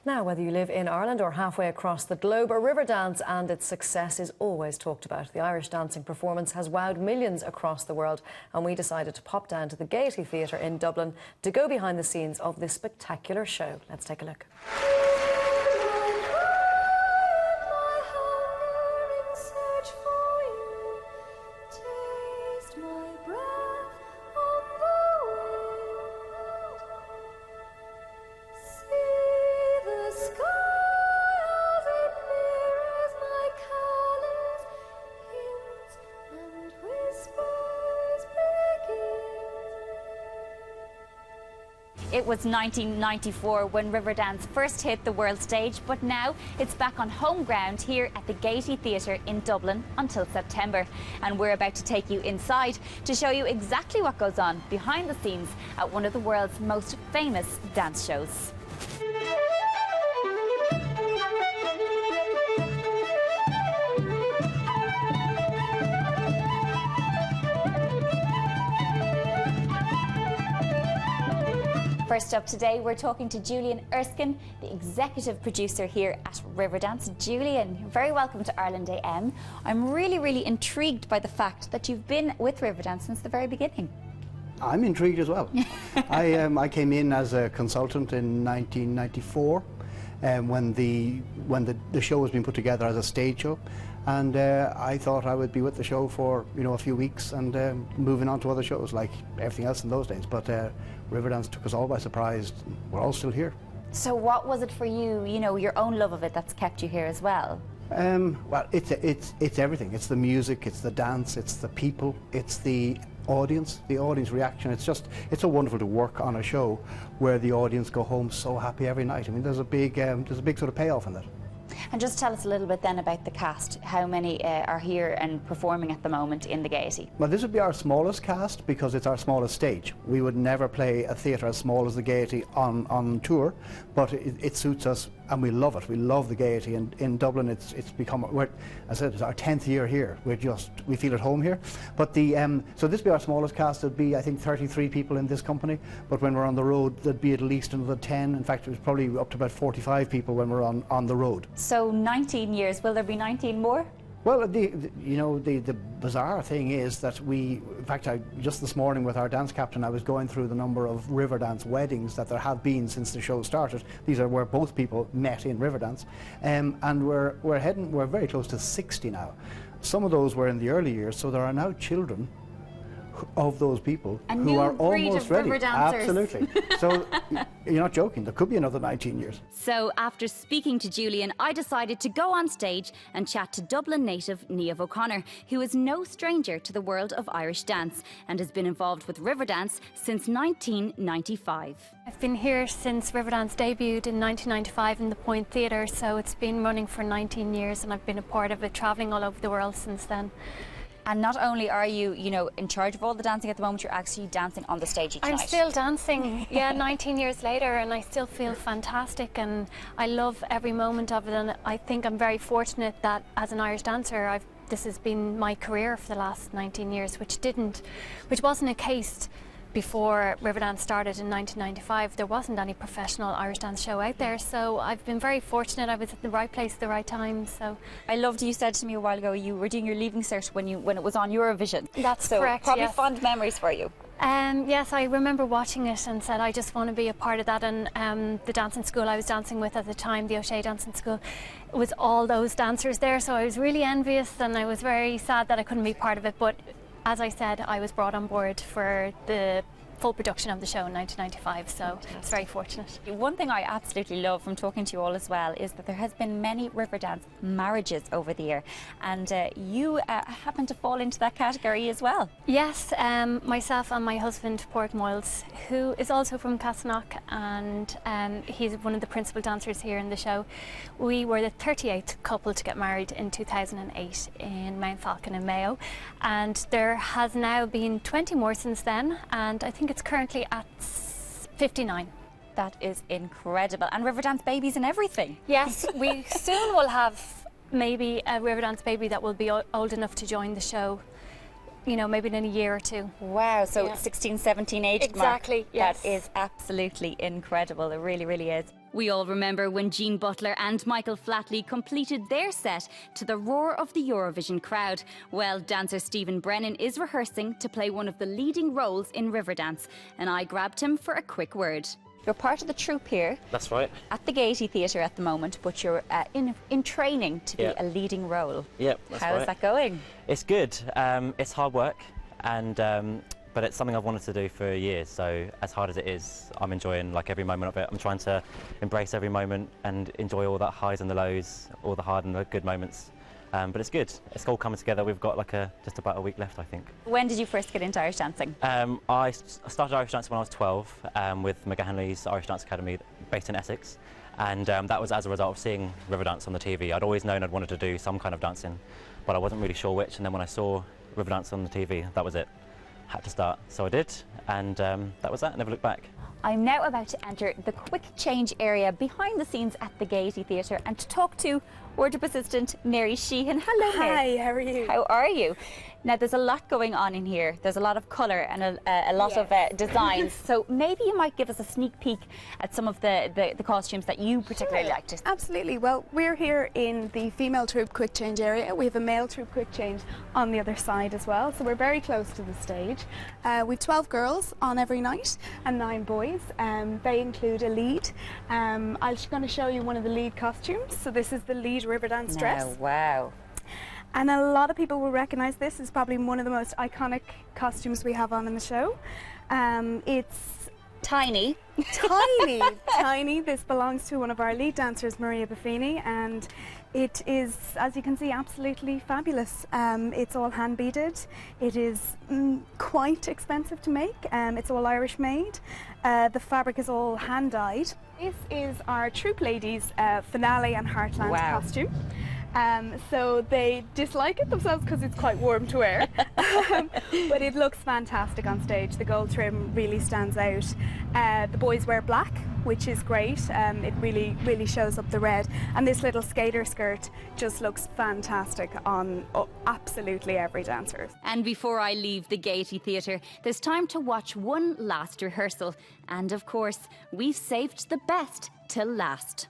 Now, whether you live in Ireland or halfway across the globe, Riverdance and its success is always talked about. The Irish dancing performance has wowed millions across the world, and we decided to pop down to the Gaiety Theatre in Dublin to go behind the scenes of this spectacular show. Let's take a look. It was 1994 when Riverdance first hit the world stage, but now it's back on home ground here at the Gaiety Theatre in Dublin until September. And we're about to take you inside to show you exactly what goes on behind the scenes at one of the world's most famous dance shows. First up today, we're talking to Julian Erskine, the executive producer here at Riverdance. Julian, you're very welcome to Ireland AM. I'm really intrigued by the fact that you've been with Riverdance since the very beginning. I'm intrigued as well. I came in as a consultant in 1994 when the show was being put together as a stage show, and I thought I would be with the show for a few weeks and moving on to other shows like everything else in those days. But Riverdance took us all by surprise. We're all still here. So what was it for you, your own love of it, that's kept you here as well? Well, it's everything. It's the music, it's the dance, it's the people, it's the audience reaction. It's so wonderful to work on a show where the audience go home so happy every night. I mean, there's a big sort of payoff in that. And just tell us a little bit then about the cast. How many are here and performing at the moment in the Gaiety? Well, this would be our smallest cast because it's our smallest stage. We would never play a theatre as small as the Gaiety on tour, but it suits us and we love it. We love the Gaiety, and in Dublin it's become, as I said, it's our 10th year here. We feel at home here. But so this would be our smallest cast. There'd be, I think, 33 people in this company, but when we're on the road there'd be at least another 10. In fact, it was probably up to about 45 people when we're on the road. So 19 years, will there be 19 more? Well, the bizarre thing is that in fact, just this morning with our dance captain, I was going through the number of Riverdance weddings that there have been since the show started. These are where both people met in Riverdance, and we're very close to 60 now. Some of those were in the early years, so there are now children of those people who are almost ready. Absolutely. So you're not joking, there could be another 19 years. So after speaking to Julian, I decided to go on stage and chat to Dublin native Niamh O'Connor, who is no stranger to the world of Irish dance and has been involved with Riverdance since 1995. I've been here since Riverdance debuted in 1995 in the Point Theatre, so it's been running for 19 years and I've been a part of it, travelling all over the world since then. And not only are you, in charge of all the dancing at the moment, you're actually dancing on the stage each night. I'm still dancing, yeah, 19 years later, and I still feel fantastic, and I love every moment of it. And I think I'm very fortunate that as an Irish dancer, this has been my career for the last 19 years, which wasn't a case before Riverdance started in 1995. There wasn't any professional Irish dance show out there, so I've been very fortunate. I was at the right place at the right time. So I loved, you said to me a while ago, you were doing your leaving cert when it was on Eurovision. That's so correct. Probably yes. Fond memories for you. Yes, I remember watching it and said I just want to be a part of that. And the dancing school I was dancing with at the time, the O'Shea Dancing School, it was all those dancers there, so I was really envious and I was very sad that I couldn't be part of it. But as I said, I was brought on board for the full production of the show in 1995, so fantastic. It's very fortunate. One thing I absolutely love from talking to you all as well is that there has been many Riverdance marriages over the year, and you happen to fall into that category as well. Yes, myself and my husband Pork Moyles, who is also from Castleknock, and he's one of the principal dancers here in the show. We were the 38th couple to get married in 2008 in Mount Falcon in Mayo, and there has now been 20 more since then, and I think it's currently at 59. That is incredible. And Riverdance babies and everything. Yes, we soon will have maybe a Riverdance baby that will be old enough to join the show. Maybe in a year or two. Wow, so yeah. 16, 17 age mark. Exactly, yes. That is absolutely incredible. It really is. We all remember when Jean Butler and Michael Flatley completed their set to the roar of the Eurovision crowd. Well, dancer Stephen Brennan is rehearsing to play one of the leading roles in Riverdance, and I grabbed him for a quick word. You're part of the troupe here. That's right. At the Gaiety Theatre at the moment, but you're in training to be a leading role. Yep, that's right. How is that going? It's good. It's hard work, and but it's something I've wanted to do for years. So as hard as it is, I'm enjoying like every moment of it. I'm trying to embrace every moment and enjoy all the highs and the lows, all the hard and the good moments. But it's good. It's all coming together. We've got like just about a week left, I think. When did you first get into Irish dancing? I started Irish dancing when I was 12 with McGahanley's Irish Dance Academy based in Essex, and that was as a result of seeing Riverdance on the TV. I'd always known I'd wanted to do some kind of dancing, but I wasn't really sure which, and then when I saw Riverdance on the TV, that was it. Had to start, so I did, and that was that. Never looked back. I'm now about to enter the quick change area behind the scenes at the Gaiety Theatre and to talk to wardrobe assistant Mary Sheehan. Hello, Mary. Hi, how are you? How are you? Now, there's a lot going on in here. There's a lot of colour and a lot of designs. So maybe you might give us a sneak peek at some of the costumes that you particularly liked. Absolutely. Well, we're here in the female troupe quick change area. We have a male troupe quick change on the other side as well. So we're very close to the stage. We've 12 girls on every night and 9 boys. They include a lead. I'm going to show you one of the lead costumes. So this is the lead Riverdance dress. Wow. And a lot of people will recognise this as probably one of the most iconic costumes we have on in the show. It's tiny. Tiny. This belongs to one of our lead dancers, Maria Buffini, and it is, as you can see, absolutely fabulous. It's all hand beaded. It is quite expensive to make. It's all Irish made. The fabric is all hand dyed. This is our Troop Ladies finale and Heartland costume. So they dislike it themselves because it's quite warm to wear, but it looks fantastic on stage. The gold trim really stands out. The boys wear black, which is great. It really shows up the red, and this little skater skirt just looks fantastic on absolutely every dancer. And before I leave the Gaiety Theatre, there's time to watch one last rehearsal, and of course we've saved the best till last.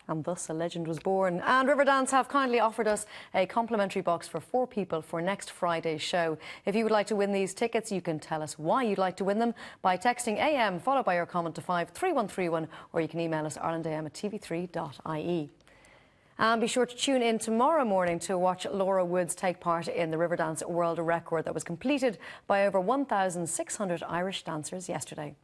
And thus a legend was born. And Riverdance have kindly offered us a complimentary box for 4 people for next Friday's show. If you would like to win these tickets, you can tell us why you'd like to win them by texting AM followed by your comment to 53131, or you can email us irelandam@tv3.ie. And be sure to tune in tomorrow morning to watch Laura Woods take part in the Riverdance World Record that was completed by over 1,600 Irish dancers yesterday.